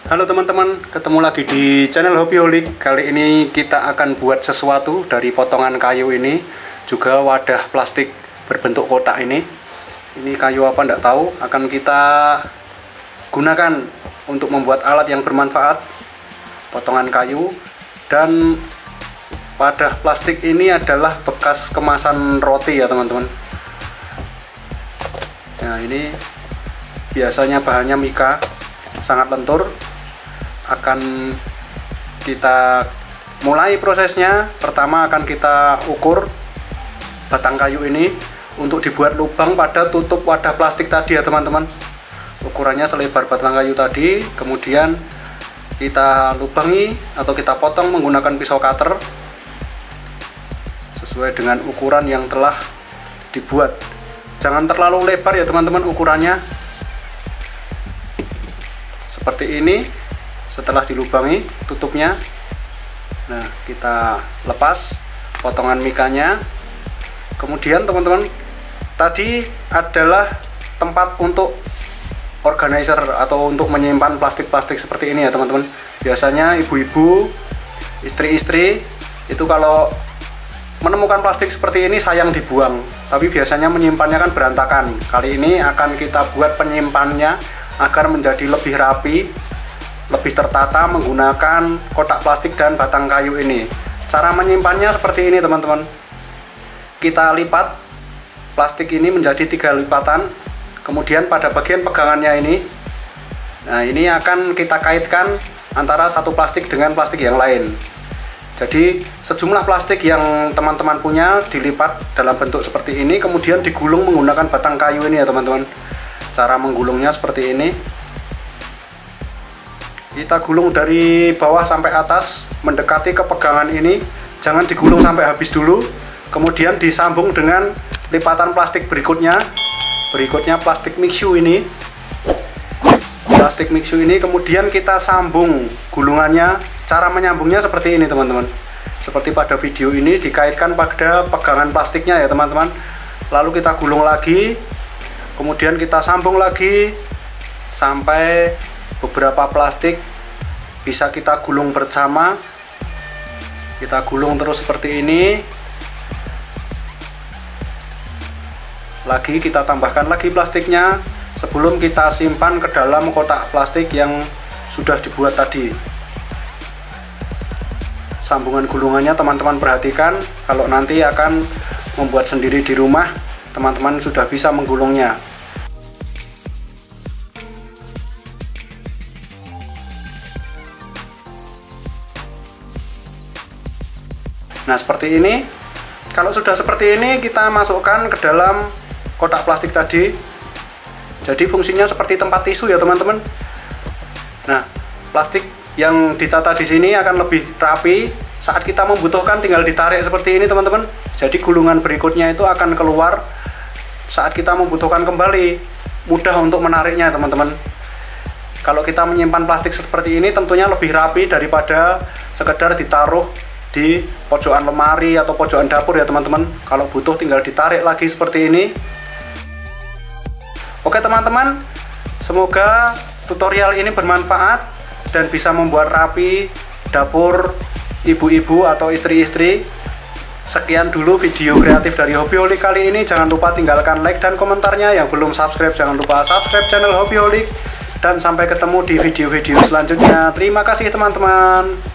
Halo teman-teman, ketemu lagi di channel Hobbyholic. Kali ini kita akan buat sesuatu dari potongan kayu ini, juga wadah plastik berbentuk kotak ini. Ini kayu apa enggak tahu, akan kita gunakan untuk membuat alat yang bermanfaat. Potongan kayu dan wadah plastik ini adalah bekas kemasan roti ya teman-teman. Nah, ini biasanya bahannya mika, sangat lentur. Akan kita mulai prosesnya. Pertama akan kita ukur batang kayu ini untuk dibuat lubang pada tutup wadah plastik tadi ya teman-teman. Ukurannya selebar batang kayu tadi, kemudian kita lubangi atau kita potong menggunakan pisau cutter sesuai dengan ukuran yang telah dibuat. Jangan terlalu lebar ya teman-teman ukurannya. Seperti ini. Setelah dilubangi tutupnya, nah kita lepas potongan mikanya. Kemudian teman-teman, tadi adalah tempat untuk organizer atau untuk menyimpan plastik-plastik seperti ini ya teman-teman. Biasanya ibu-ibu, istri-istri itu kalau menemukan plastik seperti ini sayang dibuang, tapi biasanya menyimpannya kan berantakan. Kali ini akan kita buat penyimpannya agar menjadi lebih rapi, lebih tertata menggunakan kotak plastik dan batang kayu ini. Cara menyimpannya seperti ini teman-teman. Kita lipat plastik ini menjadi 3 lipatan. Kemudian pada bagian pegangannya ini, nah ini akan kita kaitkan antara satu plastik dengan plastik yang lain. Jadi sejumlah plastik yang teman-teman punya dilipat dalam bentuk seperti ini, kemudian digulung menggunakan batang kayu ini ya teman-teman. Cara menggulungnya seperti ini. Kita gulung dari bawah sampai atas mendekati ke pegangan ini. Jangan digulung sampai habis dulu. Kemudian disambung dengan lipatan plastik berikutnya. Berikutnya plastik mixu ini. Plastik mixu ini kemudian kita sambung gulungannya. Cara menyambungnya seperti ini teman-teman. Seperti pada video ini, dikaitkan pada pegangan plastiknya ya teman-teman. Lalu kita gulung lagi. Kemudian kita sambung lagi sampai beberapa plastik bisa kita gulung bersama. Kita gulung terus seperti ini. Lagi kita tambahkan lagi plastiknya sebelum kita simpan ke dalam kotak plastik yang sudah dibuat tadi. Sambungan gulungannya teman-teman perhatikan. Kalau nanti akan membuat sendiri di rumah, teman-teman sudah bisa menggulungnya. Nah seperti ini. Kalau sudah seperti ini, kita masukkan ke dalam kotak plastik tadi. Jadi fungsinya seperti tempat tisu ya teman-teman. Nah, plastik yang ditata di sini akan lebih rapi. Saat kita membutuhkan tinggal ditarik seperti ini teman-teman. Jadi gulungan berikutnya itu akan keluar saat kita membutuhkan kembali. Mudah untuk menariknya teman-teman. Kalau kita menyimpan plastik seperti ini tentunya lebih rapi daripada sekedar ditaruh di pojokan lemari atau pojokan dapur ya teman-teman. Kalau butuh tinggal ditarik lagi seperti ini. Oke teman-teman, semoga tutorial ini bermanfaat dan bisa membuat rapi dapur ibu-ibu atau istri-istri. Sekian dulu video kreatif dari Hobbyholic kali ini. Jangan lupa tinggalkan like dan komentarnya. Yang belum subscribe jangan lupa subscribe channel Hobbyholic. Dan sampai ketemu di video-video selanjutnya. Terima kasih teman-teman.